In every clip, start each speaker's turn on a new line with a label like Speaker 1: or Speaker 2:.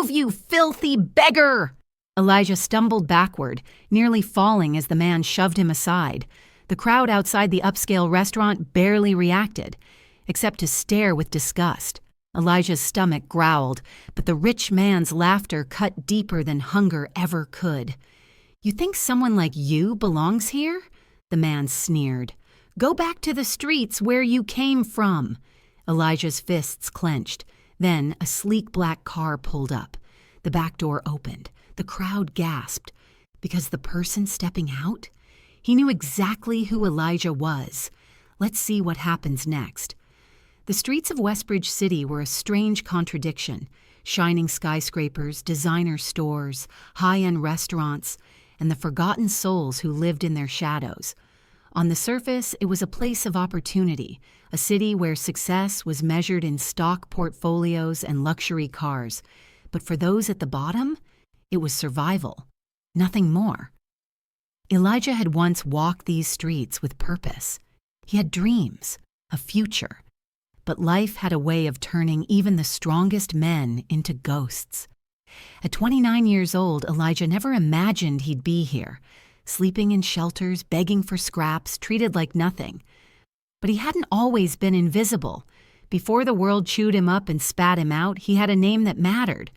Speaker 1: Move, you filthy beggar! Elijah stumbled backward, nearly falling as the man shoved him aside. The crowd outside the upscale restaurant barely reacted, except to stare with disgust. Elijah's stomach growled, but the rich man's laughter cut deeper than hunger ever could. "You think someone like you belongs here?" the man sneered. "Go back to the streets where you came from." Elijah's fists clenched. Then a sleek black car pulled up. The back door opened. The crowd gasped. Because the person stepping out? He knew exactly who Elijah was. Let's see what happens next. The streets of Westbridge City were a strange contradiction. Shining skyscrapers, designer stores, high-end restaurants, and the forgotten souls who lived in their shadows. On the surface, it was a place of opportunity, a city where success was measured in stock portfolios and luxury cars. But for those at the bottom, it was survival, nothing more. Elijah had once walked these streets with purpose. He had dreams, a future. But life had a way of turning even the strongest men into ghosts. At 29 years old, Elijah never imagined he'd be here, sleeping in shelters, begging for scraps, treated like nothing. But he hadn't always been invisible. Before the world chewed him up and spat him out, he had a name that mattered.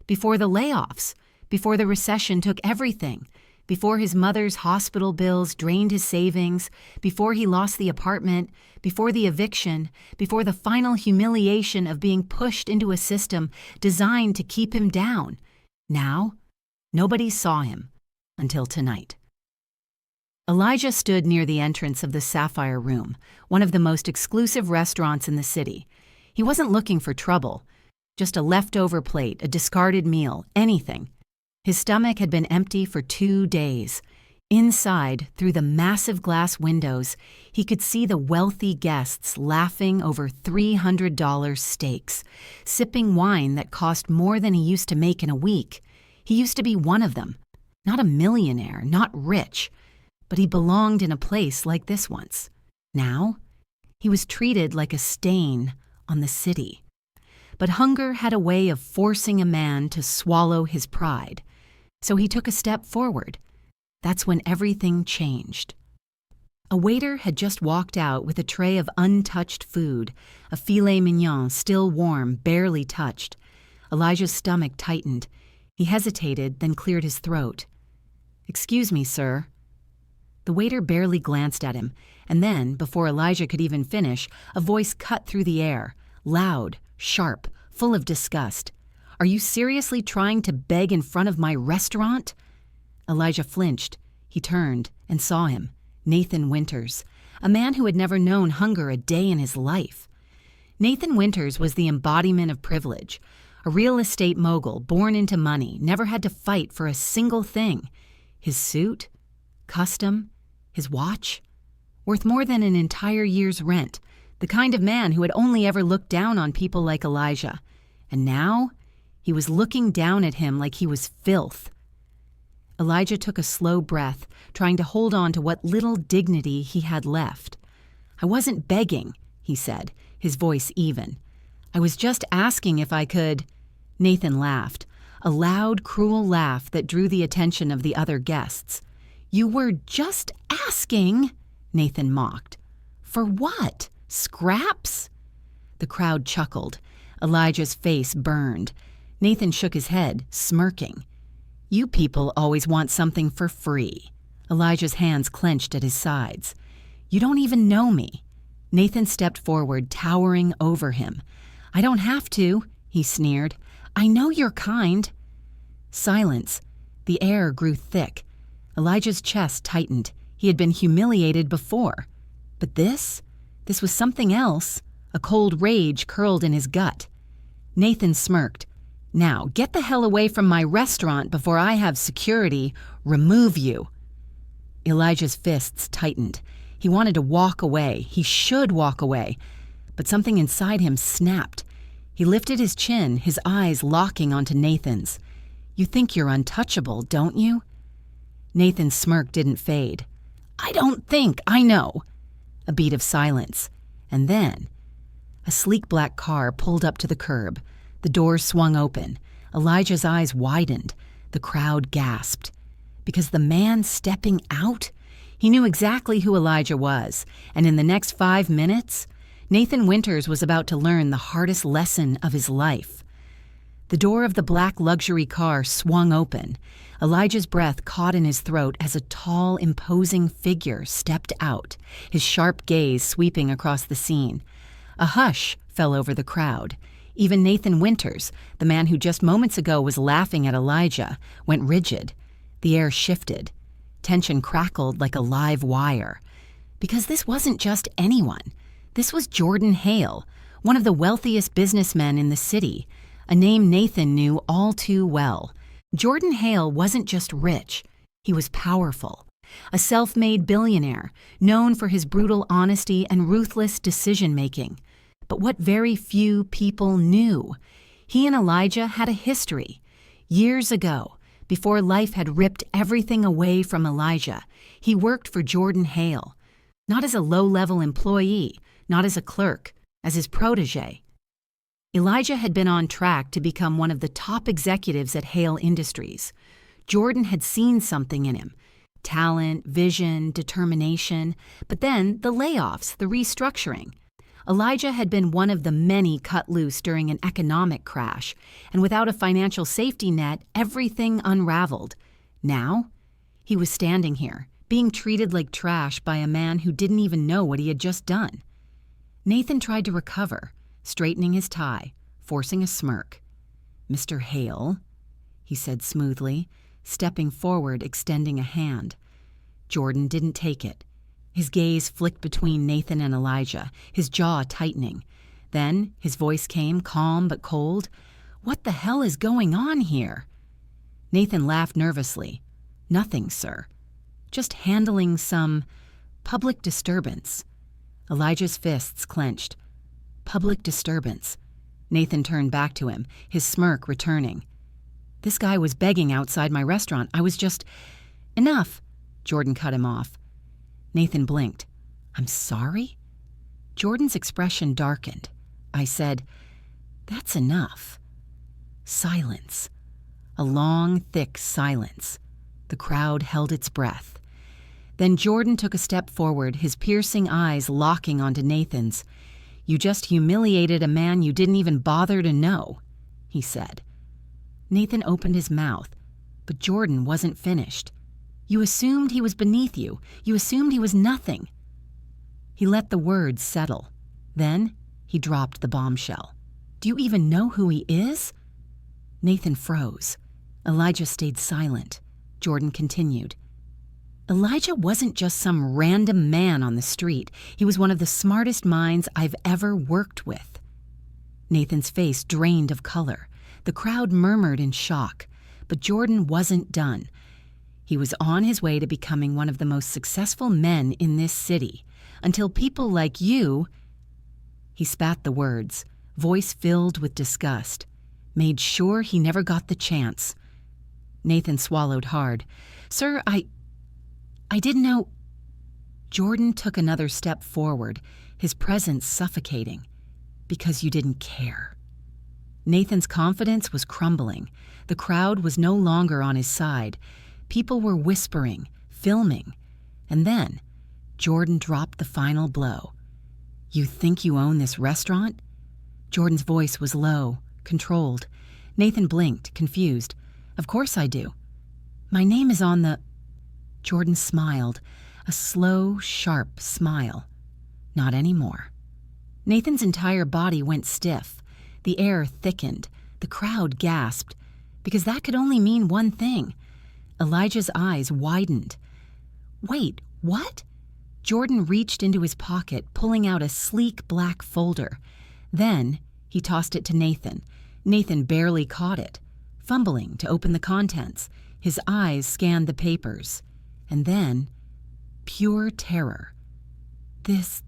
Speaker 1: Before the layoffs, before the recession took everything, before his mother's hospital bills drained his savings, before he lost the apartment, before the eviction, before the final humiliation of being pushed into a system designed to keep him down. Now, nobody saw him until tonight. Elijah stood near the entrance of the Sapphire Room, one of the most exclusive restaurants in the city. He wasn't looking for trouble, just a leftover plate, a discarded meal, anything. His stomach had been empty for 2 days. Inside, through the massive glass windows, he could see the wealthy guests laughing over $300 steaks, sipping wine that cost more than he used to make in a week. He used to be one of them. Not a millionaire, not rich, but he belonged in a place like this once. Now, he was treated like a stain on the city. But hunger had a way of forcing a man to swallow his pride. So he took a step forward. That's when everything changed. A waiter had just walked out with a tray of untouched food, a filet mignon still warm, barely touched. Elijah's stomach tightened. He hesitated, then cleared his throat. "Excuse me, sir." The waiter barely glanced at him, and then, before Elijah could even finish, a voice cut through the air, loud, sharp, full of disgust. "Are you seriously trying to beg in front of my restaurant?" Elijah flinched. He turned and saw him, Nathan Winters, a man who had never known hunger a day in his life. Nathan Winters was the embodiment of privilege, a real estate mogul born into money, never had to fight for a single thing. His suit, custom, his watch, worth more than an entire year's rent, the kind of man who had only ever looked down on people like Elijah. And now, he was looking down at him like he was filth. Elijah took a slow breath, trying to hold on to what little dignity he had left. "I wasn't begging," he said, his voice even. "I was just asking if I could—" Nathan laughed, a loud, cruel laugh that drew the attention of the other guests. "You were just asking," Nathan mocked. "For what? Scraps?" The crowd chuckled. Elijah's face burned. Nathan shook his head, smirking. "You people always want something for free." Elijah's hands clenched at his sides. "You don't even know me." Nathan stepped forward, towering over him. "I don't have to," he sneered. "I know you're kind." Silence. The air grew thick. Elijah's chest tightened. He had been humiliated before. But this was something else. A cold rage curled in his gut. Nathan smirked. "Now, get the hell away from my restaurant before I have security remove you." Elijah's fists tightened. He wanted to walk away. He should walk away. But something inside him snapped. He lifted his chin, his eyes locking onto Nathan's. "You think you're untouchable, don't you?" Nathan's smirk didn't fade. "I don't think, I know." A beat of silence. And then, a sleek black car pulled up to the curb. The doors swung open. Elijah's eyes widened. The crowd gasped. Because the man stepping out? He knew exactly who Elijah was, and in the next 5 minutes, Nathan Winters was about to learn the hardest lesson of his life. The door of the black luxury car swung open. Elijah's breath caught in his throat as a tall, imposing figure stepped out, his sharp gaze sweeping across the scene. A hush fell over the crowd. Even Nathan Winters, the man who just moments ago was laughing at Elijah, went rigid. The air shifted. Tension crackled like a live wire. Because this wasn't just anyone. This was Jordan Hale, one of the wealthiest businessmen in the city, a name Nathan knew all too well. Jordan Hale wasn't just rich, he was powerful. A self-made billionaire, known for his brutal honesty and ruthless decision-making. But what very few people knew, he and Elijah had a history. Years ago, before life had ripped everything away from Elijah, he worked for Jordan Hale. Not as a low-level employee, not as a clerk, as his protege. Elijah had been on track to become one of the top executives at Hale Industries. Jordan had seen something in him. Talent, vision, determination. But then the layoffs, the restructuring. Elijah had been one of the many cut loose during an economic crash, and without a financial safety net, everything unraveled. Now, he was standing here, being treated like trash by a man who didn't even know what he had just done. Nathan tried to recover, straightening his tie, forcing a smirk. "Mr. Hale," he said smoothly, stepping forward, extending a hand. Jordan didn't take it. His gaze flicked between Nathan and Elijah, his jaw tightening. Then his voice came, calm but cold. "What the hell is going on here?" Nathan laughed nervously. "Nothing, sir. Just handling some public disturbance." Elijah's fists clenched. Public disturbance. Nathan turned back to him, his smirk returning. "This guy was begging outside my restaurant. I was just—" "Enough," Jordan cut him off. Nathan blinked. "I'm sorry?" Jordan's expression darkened. I said, "That's enough." Silence. A long, thick silence. The crowd held its breath. Then Jordan took a step forward, his piercing eyes locking onto Nathan's. "You just humiliated a man you didn't even bother to know," he said. Nathan opened his mouth, but Jordan wasn't finished. "You assumed he was beneath you. You assumed he was nothing." He let the words settle. Then he dropped the bombshell. "Do you even know who he is?" Nathan froze. Elijah stayed silent. Jordan continued. "Elijah wasn't just some random man on the street. He was one of the smartest minds I've ever worked with." Nathan's face drained of color. The crowd murmured in shock. But Jordan wasn't done. He was on his way to becoming one of the most successful men in this city, until people like you— He spat the words, voice filled with disgust, made sure he never got the chance. Nathan swallowed hard. "Sir, I didn't know—" Jordan took another step forward, his presence suffocating. "Because you didn't care." Nathan's confidence was crumbling. The crowd was no longer on his side. People were whispering, filming. And then, Jordan dropped the final blow. "You think you own this restaurant?" Jordan's voice was low, controlled. Nathan blinked, confused. "Of course I do. My name is on the—" Jordan smiled, a slow, sharp smile. "Not anymore." Nathan's entire body went stiff. The air thickened. The crowd gasped. Because that could only mean one thing. Elijah's eyes widened. "Wait, what?" Jordan reached into his pocket, pulling out a sleek black folder. Then he tossed it to Nathan. Nathan barely caught it, fumbling to open the contents. His eyes scanned the papers. And then, pure terror. This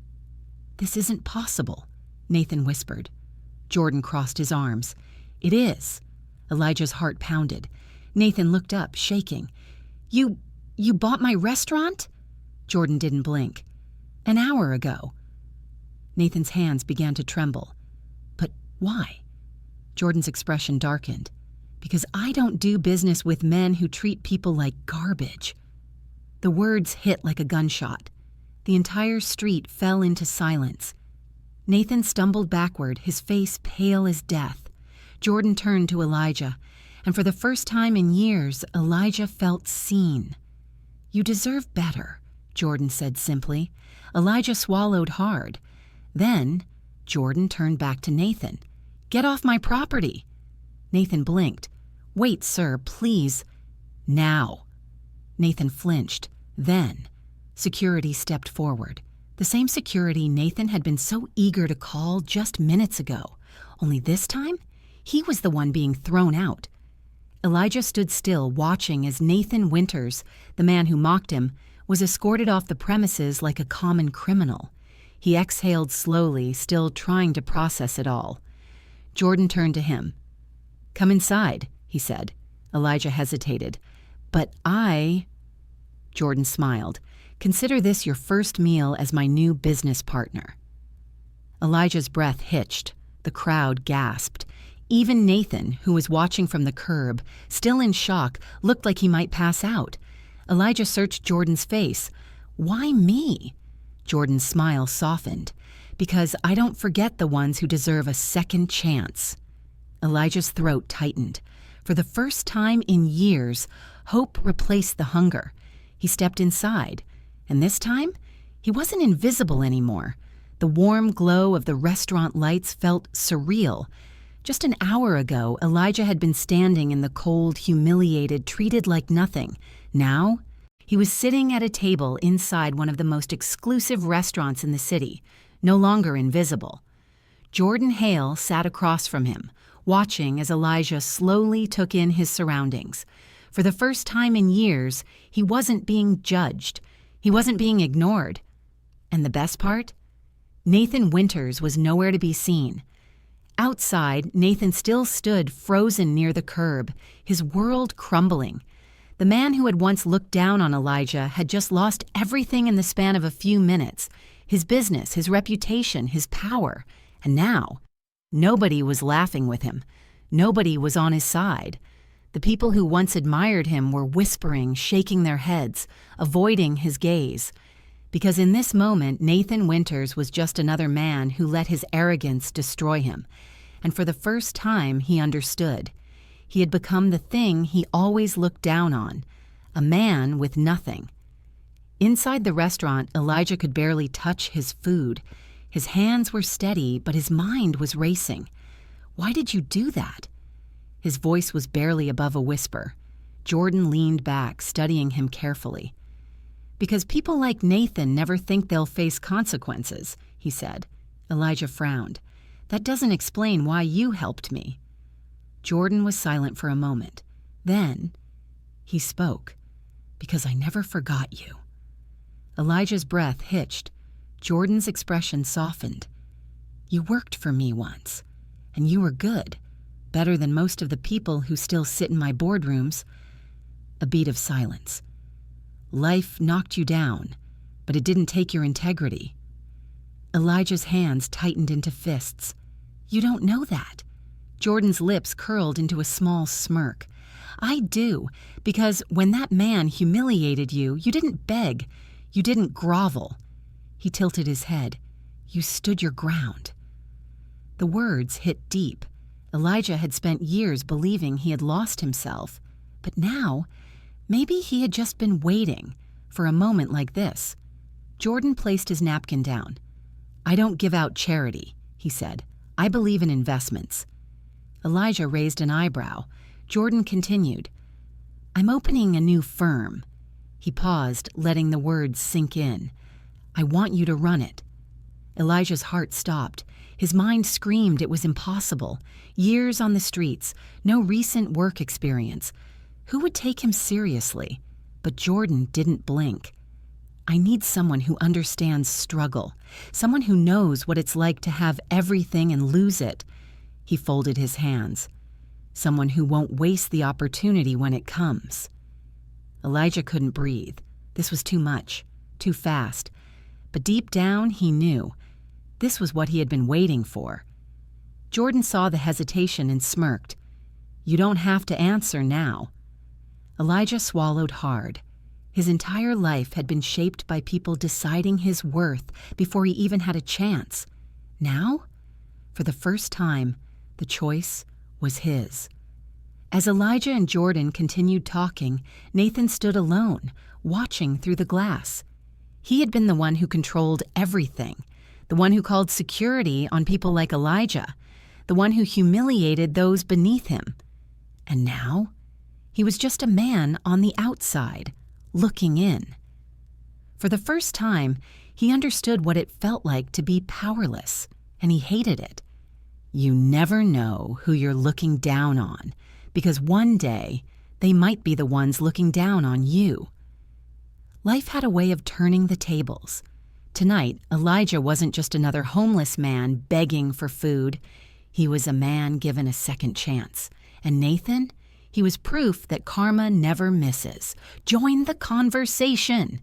Speaker 1: isn't possible," Nathan whispered. Jordan crossed his arms. "It is." Elijah's heart pounded. Nathan looked up, shaking. You bought my restaurant?" Jordan didn't blink. "An hour ago." Nathan's hands began to tremble. "But why?" Jordan's expression darkened. Because I don't do business with men who treat people like garbage." The words hit like a gunshot. The entire street fell into silence. Nathan stumbled backward, his face pale as death. Jordan turned to Elijah, and for the first time in years, Elijah felt seen. "You deserve better," Jordan said simply. Elijah swallowed hard. Then, Jordan turned back to Nathan. "Get off my property." Nathan blinked. "Wait, sir, please." "Now." Nathan flinched. Then, security stepped forward. The same security Nathan had been so eager to call just minutes ago. Only this time, he was the one being thrown out. Elijah stood still, watching as Nathan Winters, the man who mocked him, was escorted off the premises like a common criminal. He exhaled slowly, still trying to process it all. Jordan turned to him. "Come inside," he said. Elijah hesitated. "But I—" Jordan smiled. "Consider this your first meal as my new business partner." Elijah's breath hitched. The crowd gasped. Even Nathan, who was watching from the curb, still in shock, looked like he might pass out. Elijah searched Jordan's face. "Why me?" Jordan's smile softened. "Because I don't forget the ones who deserve a second chance." Elijah's throat tightened. For the first time in years, hope replaced the hunger. He stepped inside, and this time, he wasn't invisible anymore. The warm glow of the restaurant lights felt surreal. Just an hour ago, Elijah had been standing in the cold, humiliated, treated like nothing. Now, he was sitting at a table inside one of the most exclusive restaurants in the city, no longer invisible. Jordan Hale sat across from him, watching as Elijah slowly took in his surroundings. For the first time in years, he wasn't being judged. He wasn't being ignored. And the best part? Nathan Winters was nowhere to be seen. Outside, Nathan still stood frozen near the curb, his world crumbling. The man who had once looked down on Elijah had just lost everything in the span of a few minutes: his business, his reputation, his power. And now, nobody was laughing with him. Nobody was on his side. The people who once admired him were whispering, shaking their heads, avoiding his gaze. Because in this moment, Nathan Winters was just another man who let his arrogance destroy him. And for the first time, he understood. He had become the thing he always looked down on, a man with nothing. Inside the restaurant, Elijah could barely touch his food. His hands were steady, but his mind was racing. "Why did you do that?" His voice was barely above a whisper. Jordan leaned back, studying him carefully. "Because people like Nathan never think they'll face consequences," he said. Elijah frowned. "That doesn't explain why you helped me." Jordan was silent for a moment. Then he spoke. "Because I never forgot you." Elijah's breath hitched. Jordan's expression softened. "You worked for me once, and you were good, better than most of the people who still sit in my boardrooms." A beat of silence. "Life knocked you down, but it didn't take your integrity." Elijah's hands tightened into fists. "You don't know that." Jordan's lips curled into a small smirk. "I do, because when that man humiliated you, you didn't beg. You didn't grovel." He tilted his head. "You stood your ground." The words hit deep. Elijah had spent years believing he had lost himself, but now, maybe he had just been waiting for a moment like this. Jordan placed his napkin down. "I don't give out charity," he said. "I believe in investments." Elijah raised an eyebrow. Jordan continued. "I'm opening a new firm." He paused, letting the words sink in. "I want you to run it." Elijah's heart stopped. His mind screamed it was impossible. Years on the streets, no recent work experience. Who would take him seriously? But Jordan didn't blink. "I need someone who understands struggle, someone who knows what it's like to have everything and lose it." He folded his hands. "Someone who won't waste the opportunity when it comes." Elijah couldn't breathe. This was too much, too fast. But deep down, he knew. This was what he had been waiting for. Jordan saw the hesitation and smirked. You don't have to answer now." Elijah swallowed hard. His entire life had been shaped by people deciding his worth before he even had a chance. Now, for the first time, the choice was his. As Elijah and Jordan continued talking, Nathan stood alone, watching through the glass. He had been the one who controlled everything, the one who called security on people like Elijah, the one who humiliated those beneath him. And now, he was just a man on the outside, looking in. For the first time, he understood what it felt like to be powerless, and he hated it. You never know who you're looking down on, because one day they might be the ones looking down on you. Life had a way of turning the tables. Tonight, Elijah wasn't just another homeless man begging for food. He was a man given a second chance. And Nathan, he was proof that karma never misses. Join the conversation.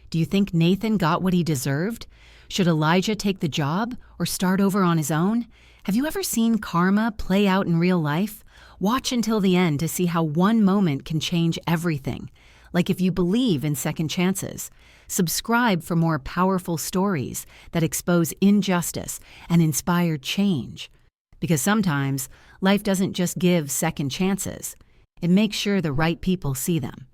Speaker 1: Do you think Nathan got what he deserved? Should Elijah take the job or start over on his own? Have you ever seen karma play out in real life? Watch until the end to see how one moment can change everything. Like if you believe in second chances. Subscribe for more powerful stories that expose injustice and inspire change. Because sometimes life doesn't just give second chances. It makes sure the right people see them.